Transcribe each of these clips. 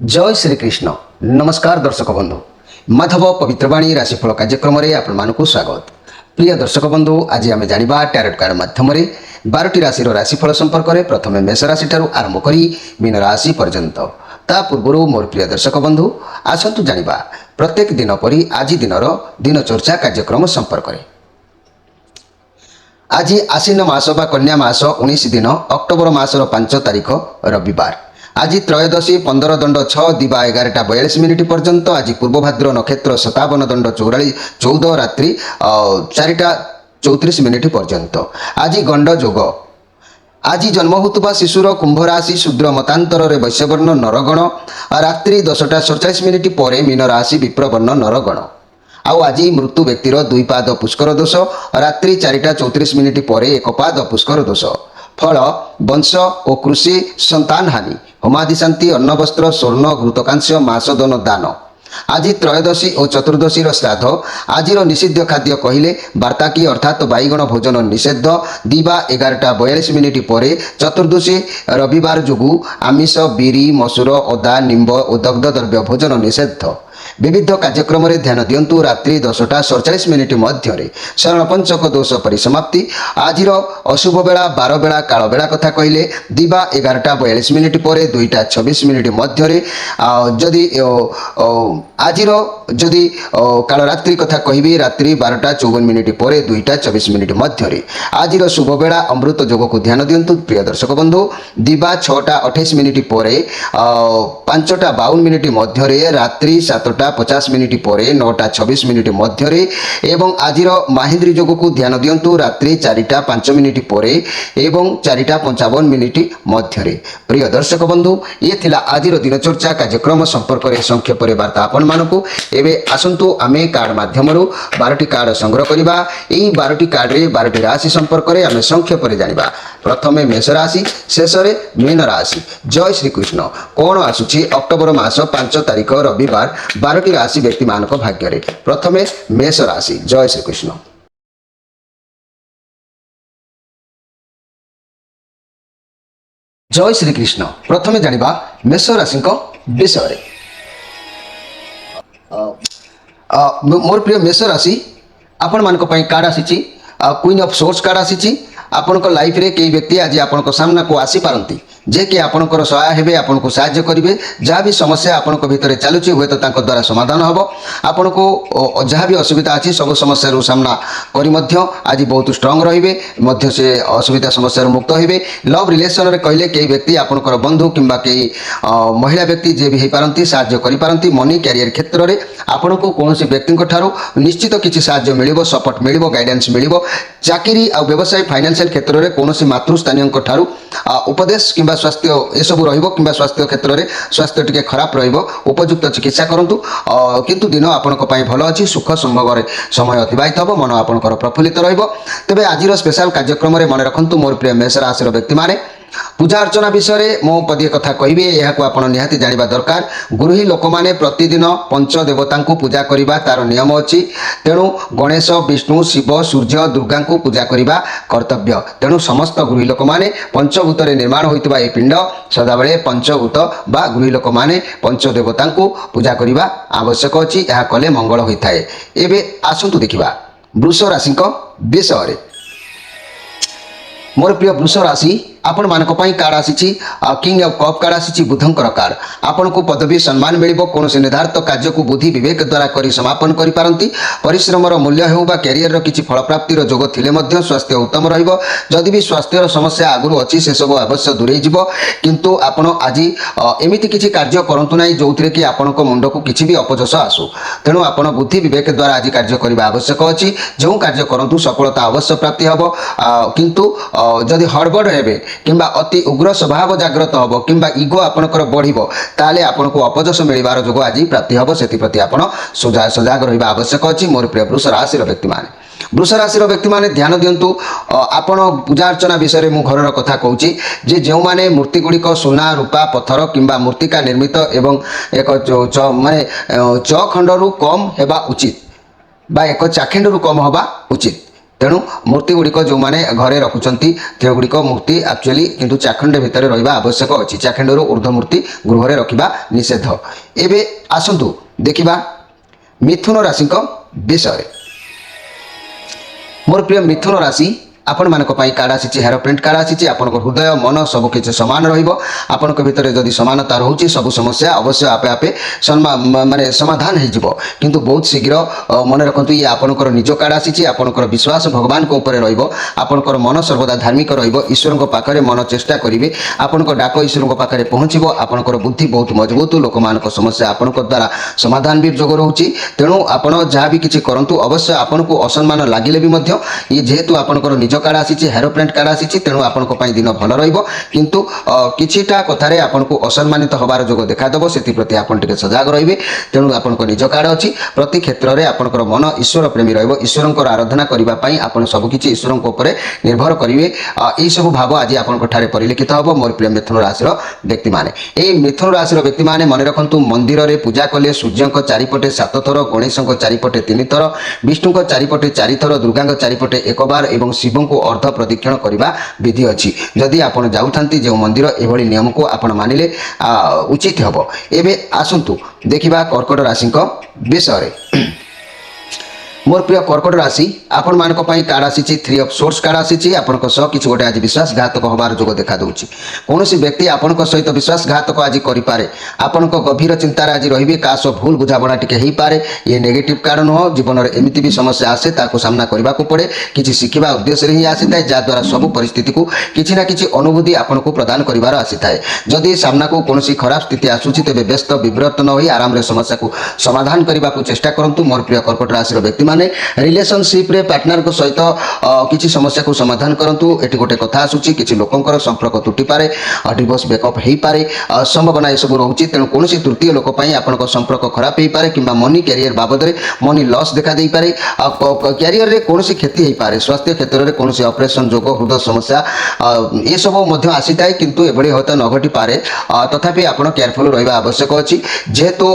जय श्री कृष्ण नमस्कार दर्शक बंधु माधव पवित्रवाणी राशिफल कार्यक्रम में आपको स्वागत। प्रिय दर्शक बंधु आज आम जाना टैरोट कार्ड माध्यम 12टी राशि राशिफल संपर्क में प्रथम मेष राशि आरंभ कर मीन राशि पर्यंत ता पूर्व मोर प्रिय दर्शक बंधु आसतु जाना प्रत्येक दिन परी आज दिन चर्चा कार्यक्रम संपर्क में। आज आश्विन मास बा कन्या मास 19 दिन अक्टोबर मासर 5 तारीख रविवार। आज त्रयोदशी 15 दंड 6 दिवा 11:42 पर्यंत। आज पूर्वभाद्र नक्षत्र 57 दंड 14 रात्रि 4:34 पर्यंत। आज गंड जोग। आज जन्म होता शिशुर कुंभ राशि शूद्र मतांतर वैश्यवर्ण नरगण रात्रि 10:47 पर मीन राशि विप्रवर्ण नरगण। आज मृत्यु व्यक्तिर 2 पाद पुष्कर दोष रात्रि 4:34 पर 1 पाद पुष्कर दोष। फल वंश और कृषि संतान हानि होमादि शांति अन्न वस्त्र स्वर्ण घृतकांश मासदन दान। आज त्रयोदशी और चतुर्दशी श्राद्ध। आज निषिद्ध खाद्य कहले वार्ता की अर्थात बैगण भोजन निषेध दिवा 11:42 पर। चतुर्दशी रविवार जोगु आमिष बिरी मसूर अदा निम्ब और दग्ध द्रव्य भोजन निषेध। विविध कार्यक्रम में ध्यान दिंतु। रात्रि 10:47 मध्य शरण पंचक दोष परिसमाप्ति। आज अशुभ बेला 12 बेला काल बेला कथा कहले दिवा 11:42 पर 2:26 मध्य। जदि आज जदि काल रात्रि कथा कहि रात्रि 12:54 पर 2:24 मध्य। आज शुभ बेला अमृत जोग को ध्यान दिंतु। प्रिय दर्शक बंधु दिवा 6:28 पर 5:52 मध्य। रात्रि 7:50 पर 9:26 मध्य। एवं आज माहिंद्री जोग को ध्यान दिंतु। रात्रि 4:05 पर एवं 4:55 मध्य। प्रिय दर्शक बंधु ये थिला आज दिन चर्चा कार्यक्रम संपर्क में संक्षेप वार्ता आपण मानकु। एबे आसंतु आमे कार्ड माध्यम 12टी कार्ड संग्रह करबा। एई 12टी कार्ड रे 12टी राशि संपर्क में आमे संक्षेप में जानिबा। प्रथम मेष राशि शेष रे मीन राशि। जय श्री कृष्ण कोण आसुची अक्टोबर मास 5 तारीख रविवार 12टी राशि व्यक्ति मानक भाग्य रे। प्रथम मेष राशि। जय श्री कृष्ण। जय श्री कृष्ण प्रथम जानिबा मेष राशि विषय। मोर प्रिय मेष राशि आपण मानक पई कार्ड आसीची क्वीन ऑफ सोर्स कार्ड आसीची। आपनक लाइफ रे कई व्यक्ति आज आपनक सामना को आसी पारंती जे कि आपनकर सहाय हेबे आपनको सहाय्य करिवे। जहाँ भी समस्या आपनक भितर चलुची हुए तो तांको द्वारा समाधान हबो। आपनको जहाँ भी असुविधा अछि सब समस्या रो सामना करी मध्य आज बहुत स्ट्रांग रहिबे मध्य से असुविधा समस्या मुक्त होइबे। लव रिलेशन रे कहले कई व्यक्ति आपनकर बंधु किंबा कई महिला व्यक्ति जे भी हे पारंती सहाय्य करि पारंती। मनी कैरियर क्षेत्र रे आपनको कोनोसी व्यक्ति ठारू निश्चित किछि सहाय्य मिलिबो सपोर्ट मिलिबो गाइडेंस मिलिबो। चाकरी आ व्यवसाय फाइनेंशियल क्षेत्र रे कोनोसी मातृस्थानीय ठारू उपदेश किंबा स्वास्थ्य ये सब रहिबो किंबा स्वास्थ्य क्षेत्र में स्वास्थ्य टिके खराब रहिबो उपयुक्त चिकित्सा करंतु। किंतु दिन आपनक पई भलो अछि सुख संभव रे समय अतिबाहित हबो मन आपनकर प्रफुल्लित रहिबो। तबे आजिर स्पेशल कार्यक्रम रे मन रखंतु मोर प्रिय मेष राशि व्यक्ति माने पूजा अर्चना विषय मो पदीय कथा कहिबे। यहाको आपण निहाती जानिबा दरकार। गृही लोक माने प्रतिदिन पंच देवता को पूजा करिबा तार नियम अछि। तेणु गणेश विष्णु शिव सूर्य दुर्गा को पूजा करिबा कर्तव्य। तेणु समस्त गृही लोक माने पंचभूत रे निर्माण होइतबा ए पिंड सदाबेले पंचभूत बा गृही लोक माने पंच देवता को पूजा करिबा आवश्यक अछि। यहा कले मंगल होइथाय। एबे आसंतु देखिबा वृष राशि विषय। मोर प्रिय वृष राशि आपण मानक पई कार्ड आसीची किंग ऑफ कप कार्ड आसीची बुधंकर कार्ड। आपण को पदवी सम्मान मिलिबो। कोनोसी निर्धारित कार्य को बुद्धि विवेक द्वारा करी समापन करि पारंती। परिश्रम रो मूल्य हेउ बा कैरियर रो किछि फल प्राप्ति रो जोग थिले मध्य स्वास्थ्य उत्तम रहिबो। जदि भी स्वास्थ्य रो समस्या आगुरु अछि से सब अवश्य दूरे जिवो। किंतु आपण आज एमिति किछि कार्य करंतु नै जोउथिरे कि आपण को मुंड को किछि भी अपजस आसु। तेणु आपण बुद्धि विवेक द्वारा आज कार्य करिबा आवश्यक अछि। जो कार्य करंतु सफलता अवश्य प्राप्ति हबो। किंतु जदि हड़बड़ हेबे किंबा अति उग्र स्वभाव जाग्रत हबो किंबा इगो आपनकर बढ़िबो ताले आपनको अपजस मिलिबार जोग आज प्राप्ति हबो। सेति प्रति आपण सजाग रहिबा आवश्यक अछि। मोर प्रिय वृष राशि व्यक्ति माने वृष राशि व्यक्ति माने ध्यान दिंतु। आपण पूजा अर्चना विषय मु घर कथा कहूची जे जो माने मूर्ति गुड़िक सोना रूपा पत्थर किंबा मूर्तिका निर्मित एवं एक माने चखंड रु कम हेबा उचित बा एक चाखंड रु कम हबा उचित। तेणु मूर्ति गुड़िक जो मैंने घरे रखुंट से गुड़िक मूर्ति एक्चुअली किंतु चाखंडे भितर रहा आवश्यक अच्छी चाखंडर ऊर्ध्व मूर्ति गृह रखा निषेध। एवं आसतु देखा मिथुन राशि विषय। मोर प्रिय मिथुन राशि आपण मानक कार्ड आसी हेयर प्रिंट कार्ड आसी आपण हृदय मन सबकि सामान रहा भितर जदि समानता रोचे सब समस्या अवश्य आपे आपे माने समाधान हो किंतु बहुत शीघ्र मन रखु ये आपंकर निज कार्ड आसी आपंकर विश्वास भगवान को ऊपर रहा मन सर्वदा धार्मिक ईश्वर पाखे मन चेष्टा करेंगे आपण डाक ईश्वर पाखे पहुँचो आपंकर बुद्धि बहुत मजबूत लोक मान समस्या आपण द्वारा समाधान भी जोग रोचे। तेणु आपड़ जहाँ भी किसी करूँ अवश्य आपन को असम्मान लगे भी ये जेहेतु आपंकर निज कार्ड आसी हेयर प्रिंट कार्ड आसी तेणु आपण दिन भल रंतु किछिटा कथार आपन को असम्मानित हबार जोग देखादेव से आप सजग रे। तेणु आपण निज कार्ड अच्छी प्रति क्षेत्र में आपंकर मन ईश्वर प्रेमी ईश्वर आराधना करने आप सबकि ईश्वर ऊपर निर्भर करेंगे यही सब भाव आज आपंठ परिलक्षित हम। मोर प्रिय मिथुन राशि व्यक्ति मैंने यही मिथुन राशि व्यक्ति मैंने मन रखु मंदिर में पूजा कले सूर्य चारिपटे 7 थर गणेश चारिपटे 3 थर विष्णु चारिपटे 4 थर दुर्गा चारिपटे 1 बार और शिव को अर्ध प्रदक्षिण करने विधि अच्छी। जदि आप जाऊँगी जो मंदिर एभली नियम को आप मानिले उचित हम। एवं आसतु देखा कर्कट राशि विषय। मोर प्रिय कर्कट राशि आपण मानक कार्ड आसी 3 ऑफ सोर्स कार्ड आसी आपण किसी गोटे आज विश्वासघातक हबार जोग देखा दूची। कौन व्यक्ति आपण सहित विश्वासघातक आज करें आपण गभीर चिंतार आज रही क्या सो भूल बुझाणा टी हो पाए ये नेगेटिव कार्ड नुह जीवन में एमती भी समस्या आसे ताको सामना करने को पड़े किसी शिखा उद्देश्य ही आसी था जहाद्वारा सब परिस्थिति को किसी ना कि अनुभूति आपन को प्रदान कर आसी था। जदि सामना को कौन खराब स्थिति आसूची तेज व्यस्त विव्रत न हो आराम समस्या को समाधान करने को चेष्टा करूँ। मोर प्रिय कर्कट राशि व्यक्ति माने रिलेशनशिप रे पार्टनर को सहित किसी समस्या को समाधान करंतु। एटी गोटे कथा आसूची किसी लोकंकर संपर्क तुटी पारे डिवोर्स ब्रेकअप हो पारे संभावना ये सब रोचे। तेणु कौन तृतीय लोक आपन संपर्क खराब हो पारे कि मनी कैरियर बाबद में मनी लॉस देखा दे पारे कैरियर रे कौन क्षति हो पारे स्वास्थ्य क्षेत्र में कौन ऑपरेशन जोग हृदय समस्या ये सब आसी थाए किंतु एभली हयतो न घटी पारे तथापि आपण केयरफुल रहा आवश्यक अच्छी। जेहेतु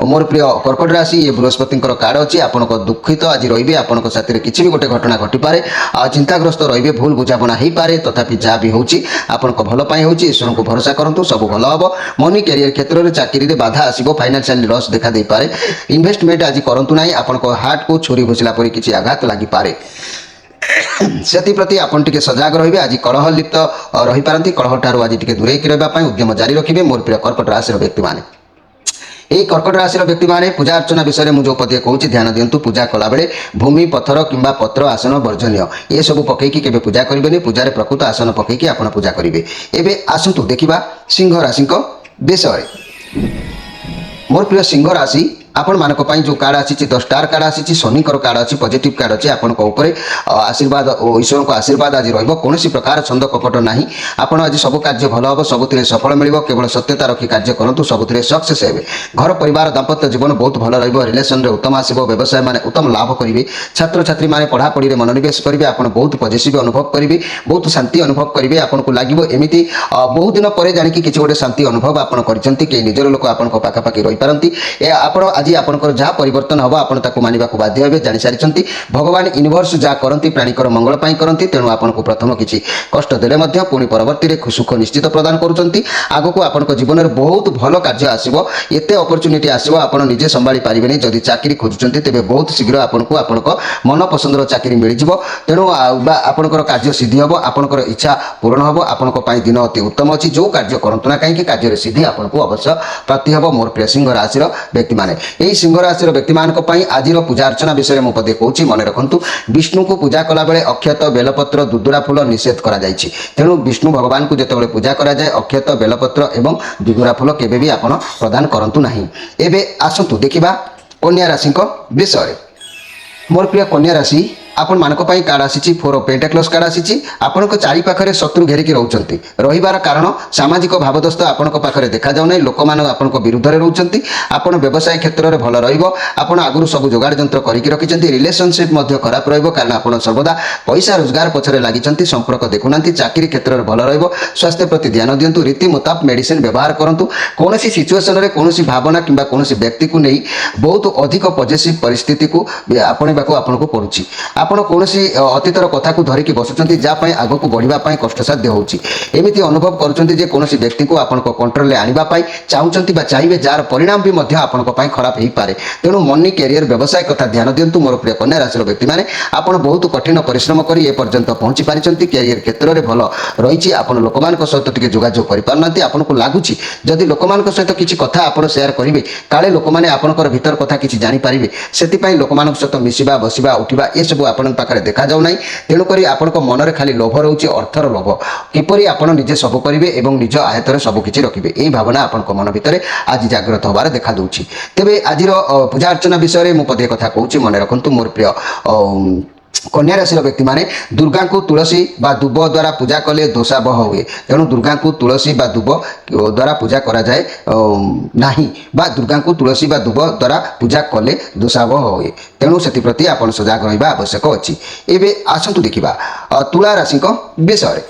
मोर प्रिय कर्कट राशि ये बृहस्पति कार्ड अच्छी आपण दुखित आज रही आपण साथी किसी भी गोटे घटना घटी पारे चिंताग्रस्त रही भूल बुझाणा हो पारे तथापि जहाँ भी होची आपण भल हो ईश्वर को भरोसा करूँ सब भल हम। मनी कैरियर क्षेत्र में चाकरी में बाधा आसो फाइनेंशियल लॉस देखा दे पारे इन्वेस्टमेंट आज करूँ ना आपण हार्ट को छुरी घुसला पर किसी आघात लगी पारे से प्रति आपन टिके सजग रही। आज कलह लिप्त रही पारती कलह ठारू आज टिके दूरे रही उद्यम जारी रखिए। मोर प्रिय कर्कट राशि व्यक्ति मैंने यही कर्कट राशि व्यक्ति मैंने पूजा अर्चना विषय में जो पदे कहूँ ध्यान दिंतु पूजा कला बेले भूमि पत्थर किंबा पत्र आसन वर्जनीय ये सब पकईकी केबे पूजा करेंगे पूजार प्रकृत आसन पकईकी आप पूजा करेंगे। एवं आसतु देखा सिंह राशि विषय। मोर प्रिय सिंह राशि आपण मानक जो कार्ड आसी 10 स्टार कार्ड आसी शनि कार्ड अच्छी पॉजिटिव कार्ड अच्छी आपण आशीर्वाद और ईश्वर को आशीर्वाद आज कौन प्रकार छंद कपट ना आपण आज सब कार्य भल हम सबुत सफल मिल केवल सत्यता रखी कार्य करूँ सबुत सक्सेस हे। घर परिवार दाम्पत्य जीवन बहुत भल रिलेसन में उत्तम आसो व्यवसाय मैंने उत्तम लाभ करेंगे छात्र छात्री मैंने पढ़ापढ़ी में मनोनिवेश करेंगे आप बहुत पॉजिटिव अनुभव करेंगे बहुत शांति अनुभव करेंगे आपको लगे एमती बहुत दिन पर जानिकी किसी गोटे शांति अनुभव आप कई निजर लोक आप पाखापाखि रही पारती आप आज आपंकर जहाँ परिवर्तन हम आप मानवा को बाध्य हे जानी सारी भगवान यूनिवर्स जहाँ करती प्राणीकर मंगल करती तेणु आपको प्रथम किसी कष्ट देले पुणी परवर्ती सुख निश्चित प्रदान करुँच आग को आप जीवन में बहुत भल कार्य आसो एत अपरच्युनिटी आसो आप निजे संभाली पारे जदि चाकरी खोजुंट तेज बहुत शीघ्र आपको आपण मन पसंदर चाकरी मिल जाव तेणु आपंकर कार्य सिद्धि हम आपंकर इच्छा पूरण हम आपण दिन अति उत्तम अच्छी जो कार्य करूँ ना कहीं कार्य सिद्धि आपको अवश्य प्राप्ति हम। मोर प्रिय सिंह राशि व्यक्ति मैंने यही सिंह राशि व्यक्ति मान आज पूजा अर्चना विषय में पदे कहूँ मन रखु विष्णु को पूजा कला बेले अक्षत बेलपत्र दुदुरा फूल निषेध करा जायछि। तेणु विष्णु भगवान को जिते पूजा करा जाए अक्षत बेलपत्र एवं दुदुरा फूल केबे भी आपण प्रदान करंतु नहीं। एबे आसतु देखिबा कन्या राशि विषय। मोर प्रिय कन्या राशि आपण मानक कार्ड आसी 4 ऑफ पेंटाक्लस कार्ड आसी आपण चारि पाखरे शत्रु घेरिकी रहउचंती रहिबार कारण सामाजिक भावदस्त आपण पाखरे देखा जाउ नै लोक मान आपण विरुद्ध रे रहउचंती आपण व्यवसाय क्षेत्र में भल रहिबो आपण आगुरु सब जोगाड़ जंत्र करिकी रखिचंती रिलेशनशिप मध्ये खराब रहिबो कारण आपण सर्वदा पैसा रोजगार पछरे लागिचंती संपर्क देखुनांती चाकरी क्षेत्र में भल रहिबो स्वास्थ्य प्रति ध्यान दियंतु रीति मुताबिक मेडिसिन व्यवहार करंतु कोनोसी सिचुएशन रे कोनोसी भावना किंबा कोनोसी व्यक्ति को नै बहुत अधिक पॉजिटिव परिस्थिति को आपणिबाको आपनको पड़ुची ଆପଣ କୌଣସି ଅତୀତର କଥାକୁ ଧରିକି ବସୁଛନ୍ତି ଯାହା ପାଇଁ ଆଗକୁ ବଢ଼ିବା ପାଇଁ କଷ୍ଟସାଧ୍ୟ ହେଉଛି। ଏମିତି ଅନୁଭବ କରୁଛନ୍ତି ଯେ କୌଣସି ବ୍ୟକ୍ତିକୁ ଆପଣଙ୍କ କଣ୍ଟ୍ରୋଲରେ ଆଣିବା ପାଇଁ ଚାହୁଁଛନ୍ତି ବା ଚାହିଁବେ, ଯାହାର ପରିଣାମ ବି ମଧ୍ୟ ଆପଣଙ୍କ ପାଇଁ ଖରାପ ହେଇପାରେ। ତେଣୁ ମନି, କ୍ୟାରିୟର, ବ୍ୟବସାୟ କଥା ଧ୍ୟାନ ଦିଅନ୍ତୁ ମୋର ପ୍ରିୟ କନ୍ୟା ରାଶିର ବ୍ୟକ୍ତିମାନେ। ଆପଣ ବହୁତ କଠିନ ପରିଶ୍ରମ କରି ଏ ପର୍ଯ୍ୟନ୍ତ ପହଞ୍ଚି ପାରିଛନ୍ତି। କ୍ୟାରିୟର କ୍ଷେତ୍ରରେ ଭଲ ରହିଛି। ଆପଣ ଲୋକମାନଙ୍କ ସହିତ ଟିକେ ଯୋଗାଯୋଗ କରିପାରୁନାହାନ୍ତି। ଆପଣଙ୍କୁ ଲାଗୁଛି ଯଦି ଲୋକମାନଙ୍କ ସହିତ କିଛି କଥା ଆପଣ ସେୟାର କରିବେ, କାଳେ ଲୋକମାନେ ଆପଣଙ୍କର ଭିତର କଥା କିଛି ଜାଣିପାରିବେ। ସେଥିପାଇଁ ଲୋକମାନଙ୍କ ସହିତ ମିଶିବା, ବସିବା, ଉଠିବା ଏସବୁ ଆପଣଙ୍କ ପାଖରେ ଦେଖାଯାଉ ନାହିଁ। ତେଣୁକରି ଆପଣଙ୍କ ମନରେ ଖାଲି ଲୋଭ ରହୁଛି, ଅର୍ଥର ଲୋଭ। କିପରି ଆପଣ ନିଜେ ସବୁ କରିବେ ଏବଂ ନିଜ ଆୟତରେ ସବୁ କିଛି ରଖିବେ, ଏହି ଭାବନା ଆପଣଙ୍କ ମନ ଭିତରେ ଆଜି ଜାଗ୍ରତ ହେବାର ଦେଖାଦେଉଛି। ତେବେ ଆଜିର ପୂଜା ଅର୍ଚ୍ଚନା ବିଷୟରେ ମୁଁ ପଦେ କଥା କହୁଛି, ମନେ ରଖନ୍ତୁ ମୋର ପ୍ରିୟ କନ୍ୟା ରାଶିର ବ୍ୟକ୍ତିମାନେ। ଦୁର୍ଗାଙ୍କୁ ତୁଳସୀ ବା ଦୁବ ଦ୍ୱାରା ପୂଜା କଲେ ଦୋଷାବହ ହୁଏ। ତେଣୁ ଦୁର୍ଗାଙ୍କୁ ତୁଳସୀ ବା ଦୁବ ଦ୍ୱାରା ପୂଜା କରାଯାଏ ନାହିଁ, ବା ଦୁର୍ଗାଙ୍କୁ ତୁଳସୀ ବା ଦୁବ ଦ୍ୱାରା ପୂଜା କଲେ ଦୋଷାବହ ହୁଏ। ତେଣୁ ସେଥିପ୍ରତି ଆପଣ ସଜାଗ ରହିବା ଆବଶ୍ୟକ ଅଛି। ଏବେ ଆସନ୍ତୁ ଦେଖିବା ତୁଳା ରାଶିଙ୍କ ବିଷୟରେ।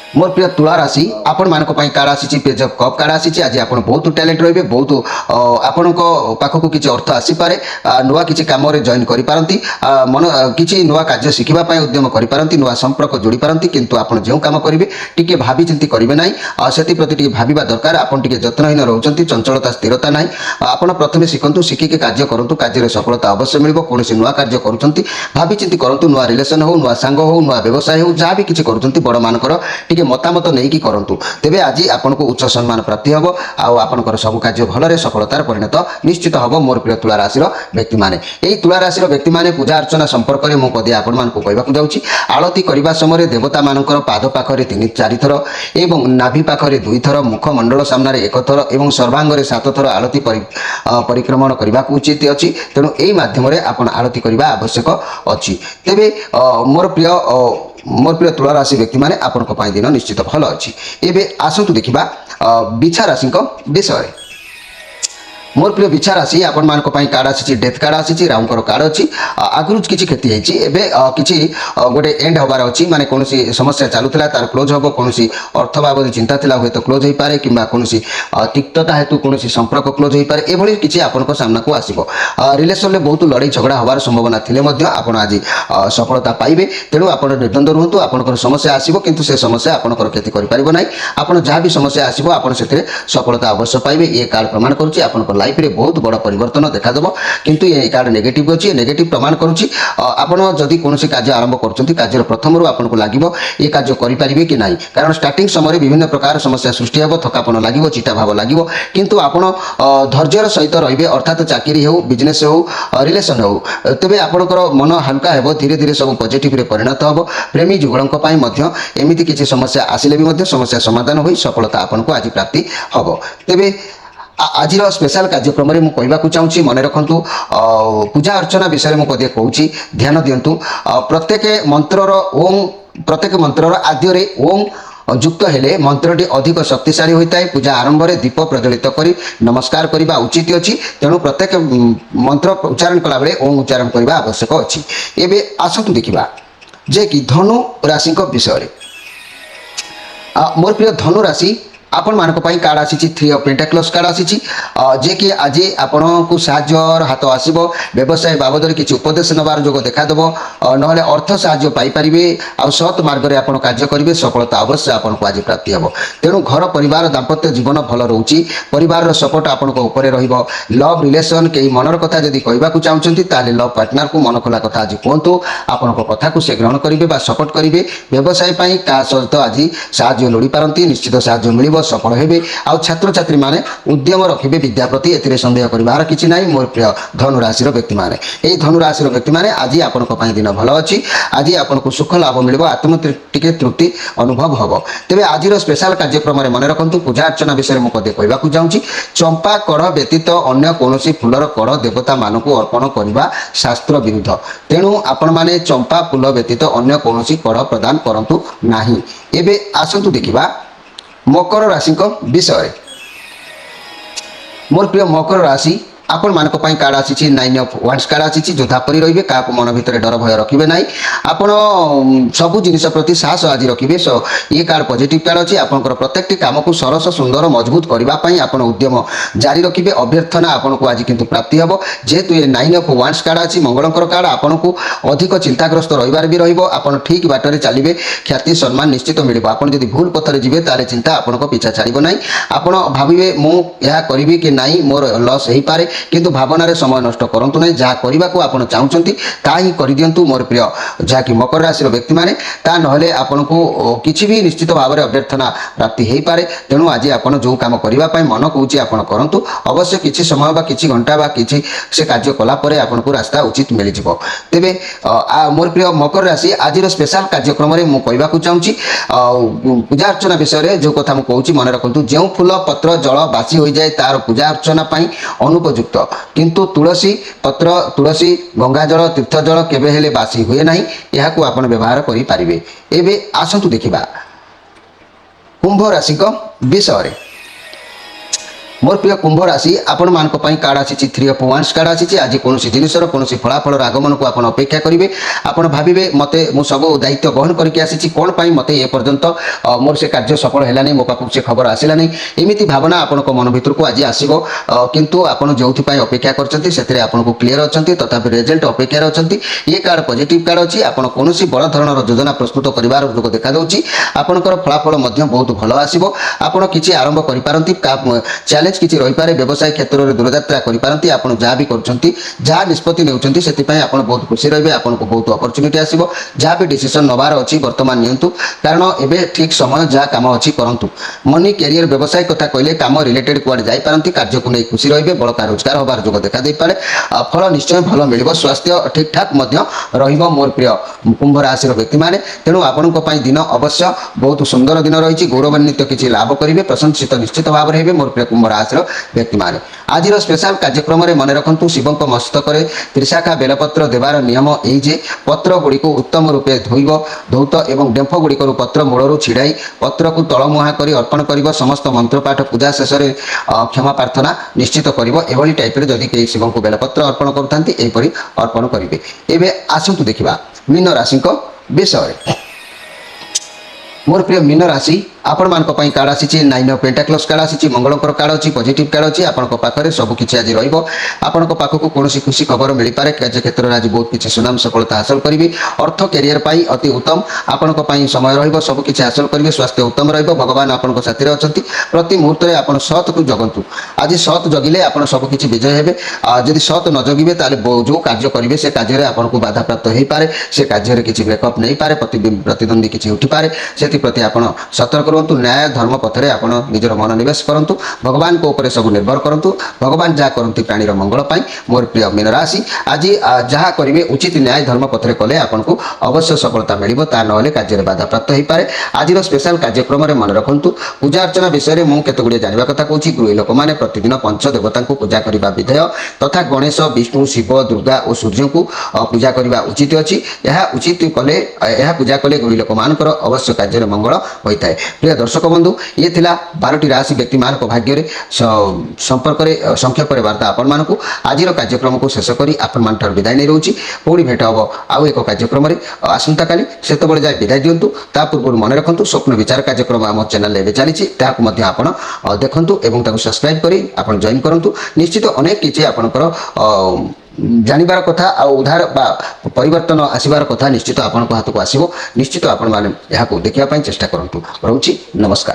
मोर प्रिय तुला राशि आपण मान कार्ड आसी पेज ऑफ कप कार्ड आसी। आज आप बहुत टैलेंट रे बहुत आपण पाखक किसी अर्थ आसीपे, नुआ किसी कम जॉइन करपारती, मन किसी नुआ कार्य शिखापी उद्यम करपारती, नुआ संपर्क जोड़ी पारती। किंतु आप जो कम करेंगे टी भावी चिंती करेंगे ना, से प्रति भावा दरकार। आप जत्नहीन रोचे, चंचलता स्थिरता ना। आप प्रथम शिखु, शिखिक कार्य करूँ, कार्य सफलता अवश्य मिल। कौन नुआ कार्य करुँच भावी चिंती करूँ, नुआ रिलेसन हो, नुआ सांग हो, नुआ व्यवसाय हो, जहाँ भी किसी करुँच बड़ मानकर टी मतामत नहीं कि करूँ। तेरे आज आपको उच्च सम्मान प्राप्ति हम, आपर सब कार्य भल सफलतार परिणत निश्चित हम। मोर प्रिय तुला राशि व्यक्ति मैंने, यही तुला राशि व्यक्ति मैंने पूजा अर्चना संपर्क में मुझे पदे आपको जाऊँगी। आलती करने समय देवता मान पाद पाखे 3-4 थर एवं नाभि पाखे 2 थर, मुखमंडल सामने 1 थर और सर्वांगे 7 थर आलती परिक्रमण करने उचित अच्छी। तेणु यही मध्यम आप आलती करने आवश्यक अच्छी। तेरे मोर प्रिय तुला राशि व्यक्ति मैंने आपण दिन निश्चित भल अच्छी। एबे आसतु देखिबा बिछा राशि विषय। मोर प्रिय बिछा राशि आपण कार्ड आसी, डेथ कार्ड आसी, राउंकर कार्ड अच्छी। आगुरी किसी क्षति होती किसी गोटे एंड हबार अच्छी, माने कौन समस्या चलूला तार क्लोज हम, कौन अर्थ बाबद चिंता था हूँ तो क्लोज हो पाए, कि कौन तिक्तता हेतु कौन संपर्क क्लोज हो पाए, ये किसी आपण सामना को आसो। रिलेसन में बहुत लड़ाई झगड़ा हबार संभावना थी आप आज सफलता पाइबे। तेणु आप निर्द्वंद रुहतु, आपंकर समस्या आसो कि से समस्या आपंकर क्षति कर ना। आप जहाँ भी समस्या आसो आप सफलता अवश्य पाइबे। ये कार्ड प्रमाण करुँच लाइफ रे बहुत बड़ परिवर्तन देखादेव। किंतु ये कार्ड नेगेटिव अच्छी, नेगेटिव प्रमाण करुँची आपड़ जदि कौन कार्य आरंभ कर कार्य प्रथम आपको लगे ये कार्य करेंगे कि ना, कारण स्टार्टिंग समय विभिन्न प्रकार समस्या सृष्टि हे, थकापन लगे, चिटा भाव लगे। किंतु आप धैर्यर सहित रे, अर्थात चाकरी हो, बिजनेस हो, रिलेसन हो, तेज आपंकर मन हल्का हो, धीरे धीरे सब पॉजिटिव परिणत हम। प्रेमी जुगलों एमती किसी समस्या आसिले भी समस्या समाधान हो सफलता आपको आज प्राप्ति हम। तेज आज स्पेशल कार्यक्रम में मुझे चाहूँगी मन रखु पूजा अर्चना विषय में पदे कहूँ, ध्यान दिंतु। प्रत्येक मंत्रर ओम, प्रत्येक मंत्रर आद्य ओम युक्त हेले मंत्रटी अधिक शक्तिशाली होता है। पूजा आरंभ में दीप प्रज्वलित कर नमस्कार करने उचित अच्छी। तेणु प्रत्येक मंत्र उच्चारण कला बेले ओम उच्चारण करने आवश्यक अच्छी। एबे आसतु देखिबा जे कि धनु राशि विषय। मोर प्रिय धनु राशि आपण मानक कार्ड आसी 3 ऑफ पेंटाक्लस कार्ड आसी, जे कि आज आपण को साहाय्य हाथ आसब। व्यवसाय बाबद किसी उपदेश नबार जोग देखादेव, ना अर्थ साहाय्य पाइपर आ सत् मार्ग में आप कार्य करेंगे, सफलता अवश्य आपको आज प्राप्ति हम। तेणु घर परिवार दाम्पत्य जीवन भल रोचे, परिवार सपोर्ट आपको लव रिलेसन कई मनर कथा जदि कहवाक चाहते ताले लव पार्टनर को मन खोला कथा आज कहतु, आपण कथा को से ग्रहण करेंगे सपोर्ट करेंगे। व्यवसाय क्या सहित आज साहाय्य लोड़ी पारती, निश्चित साहाय्य मिल सफल हेबे। आ छात्र छात्री माने उद्यम रखिबे विद्या प्रति, एथिरे संदेह करिवार किछि नाही। मोर प्रिय धनु राशि व्यक्ति माने, एई धनु राशि व्यक्ति माने आज आपनको पई दिन भल अछि। आज आपनको सुख लाभ मिलिबो, आत्म टिके तृप्ति अनुभव हबो। तेबे आजिर स्पेशल कार्यक्रम में मन रखंतु पूजा अर्चना विषय में पदे कहबाकू चाहूँगी। चंपा कढ़ व्यतीत अन्य कौनसी फूलर कढ़ देवता मानकू अर्पण करने शास्त्र विरुद्ध। तेणु आपण माने चंपा फूल व्यतीत अन्य कौनसी कढ़ प्रदान करंतु नाही। एबे आसंतु देखिबा मकर राशि विषय। मोर प्रिय मकर राशि आपण मानक पई कार्ड आसी 9 ऑफ वांड्स कार्ड आसी जोधा परि रहिबे का मन भितर डर भय रखिबे नाही आपण सब जिनिस प्रति साहस आज रखिबे। सो ये कार्ड पॉजिटिव कार्ड अछि आपनकर प्रत्येकटी काम को सरस सुंदर मजबूत करबा पई आपण उद्यम जारी रखिबे। अभ्यर्थना आपण को आज किंतु प्राप्ति हबो जेतु ये 9 ऑफ वांड्स कार्ड अछि मंगलंकर कार्ड आपण को अधिक चिंताग्रस्त रहिबार भी रहिबो। आपण ठीक बाटरे चलिबे ख्याति सम्मान निश्चित मिलिबो। आपण जदि भूल पथरे जिबे तारे चिंता आपण को पीछा छाड़िबो नाही। आपण भाबिबे मु यहा करिबे कि नाही मोर लॉस हेई पारे किंतु भावना समय नष्ट करंतु नहीं। जहाँ करने को आप चाहते ता ही कर दिंतु मोर प्रिय जहाँकि मकर राशि व्यक्ति मैंने ता नहले आपन को किसी भी निश्चित भाव में अभ्यर्थना प्राप्ति हो पारे। तेणु आज आप जो काम करने मन कौचे आप करूँ अवश्य किसी समय बा किसी घंटा बा किसी से कार्य कलापर आपन को रास्ता उचित मिल जाव। तेरे मोर प्रिय मकर राशि आज स्पेशल कार्यक्रम में मुझे कहूँ चाहूँगी पूजा अर्चना विषय जो कथा मुझे मन रखु जो फूल पत्र जल बासी हो जाए तार पूजा अर्चना अनुपयुक्त किंतु तुलसी पत्र तुलसी गंगा जल तीर्थ जल केबे हेले बासी हुए नहीं यह को आपण व्यवहार करि पारिबे। एबे आसंतु देखिबा कुंभ राशि को विषय। मोर प्रिय कुंभ राशि आपण मान कार्ड आसी 3 ऑफ वांड्स कार्ड आसी आज कौन जिनसर कौन फलाफल आगमन को आप अपेक्षा करेंगे। आपण भाविबे मते मु सब दायित्व बहन करके आसी कौन पाई मते ए पर्यंत मोर से कार्य सफल है नहीं मो पाखु से खबर आसला नहीं एमिति भावना आपण मन भीतर को आज आसीबो। किंतु आपण जोथि पाई अपेक्षा करछंती सेतरे आपण को क्लियर अछंती तथापि रिजल्ट अपेक्षा अछंती। ये कार्ड पॉजिटिव कार्ड अछि आपण कोनोसी बड़ धरणर योजना प्रस्तुत करिवार जोग देखा दउची आपणकर फलाफल मध्य बहुत भलो आसीबो। आपण किछि आरंभ करि पारंती चैलेंज किसी रही पारे व्यवसाय क्षेत्र में दूरयात्रा करिपारंती आपण जहाँ भी करछंती जहाँ निष्पत्ति नेउछंती सेति पई आपण बहुत खुशी रहिबे। आपण को बहुत अपॉर्चुनिटी आसीबो जहाँ भी डिसीजन नबार अछि वर्तमान नियंतु कारण एबे ठीक समय जहाँ काम अछि करंतु। मनी कैरियर व्यवसाय कथा कहले काम रिलेटेड कुआड जाई पारंती कार्य को नै खुशी रहिबे बड़का रोजगार होबार जोग देखा दे पारे फल निश्चय भलो मिलिबो। स्वास्थ्य ठीक ठाक मध्य रहिबो मोर प्रिय कुंभ राशि व्यक्ति माने। तेणु आपण को पई दिन अवश्य बहुत सुंदर दिन रहिछि गौरवान्वित किछि लाभ करिवे प्रशंसित निश्चित भाव रहिबे मोर प्रिय कुंभ राशि व्यक्ति माने। आज स्पेशल कार्यक्रम में मन रखु शिव मस्तक त्रिशाखा बेलपत्र देवार नियम ये पत्र गुड़ी को उत्तम रूपे धोइब धौत एवं डेम्फ गुड़िक पत्र मूलू छिड़ाई पत्र को तलमुहा कर अर्पण कर समस्त मंत्र पाठ पूजा शेष में क्षमा प्रार्थना निश्चित कर टाइप जदि कई शिव को बेलपत्र अर्पण करुँगी अर्पण करेंगे। एवं आसतु देखा मीन राशि विषय। मोर प्रिय मीन राशि आपण मान कार्ड आसी 9 ऑफ पेंटाक्लस कार्ड आसी मंगलंकर कार्ड अच्छी पॉजिटिव कार्ड अच्छी आपण पाखे सब किसी आज रहिबो। आपण पाखक कौन खुशी खबर मिल पारे कार्य क्षेत्र में आज बहुत किसी सुनाम सफलता हासिल करी अर्थ कैरियर पाई अति उत्तम आपण समय रहिबो सब किसी हासिल करेंगे। स्वास्थ्य उत्तम रहिबो भगवान आपण साथी अछंती प्रति मुहूर्त में आपण सत को जगंतु आज सत जगिले आपण सब किसी विजय हेबे। जदि सत न जगिबे ताले जो कार्य करेंगे से कार्य आपण को बाधा प्राप्त हो पारे से कार्य किसी ब्रेकअप नहीं पारे प्रतिद्वंदी किसी उठी पारे से प्रति आपण सतर्क न्याय धर्म पथरे आपण निजर मन निवेश करंतु भगवान को ऊपर सब निर्भर करंतु भगवान जहाँ करंतु प्राणीर मंगल पाई। मोर प्रिय मीन राशि आज जहाँ करेंगे उचित न्याय धर्म पथरे कले आपन को अवश्य सफलता मिलिबो ता नहले कार्य बाधा प्राप्त हो पारे। आज स्पेशल कार्यक्रम में मन रखु पूजा अर्चना विषय में मुझे केतगुड़े जाना कथा कहूँ गृह लोक मैंने प्रतिदिन पंच देवता को पूजा करने विधेय तथा गणेश विष्णु शिव दुर्गा और सूर्य को पूजा करने उचित अच्छी यह उचित कले यह पूजा कले गृह लोक मान अवश्य कार्य मंगल होता है। प्रिय दर्शक बंधु ये थिला 12टी राशि व्यक्ति मान भाग्य संपर्क में संक्षेप वार्ता आपण मानक आज कार्यक्रम को शेष करी आपण मान विदाय नहीं रोची पुणी भेट हम आउ एक कार्यक्रम में आसंता काली से जाए विदाय दिंतु ता पूर्व मन रखु स्वप्न विचार कार्यक्रम आम चैनल में चली देखु और सब्सक्राइब कर जॉइन करूँ निश्चित अनेक किसी आपणकर जानिबार कथा आ उधार परिवर्तन आसबार कथा निश्चित आपण हाथ को आसो निश्चित आपण मैंने देखा चेष्टा करूँ। रोची नमस्कार।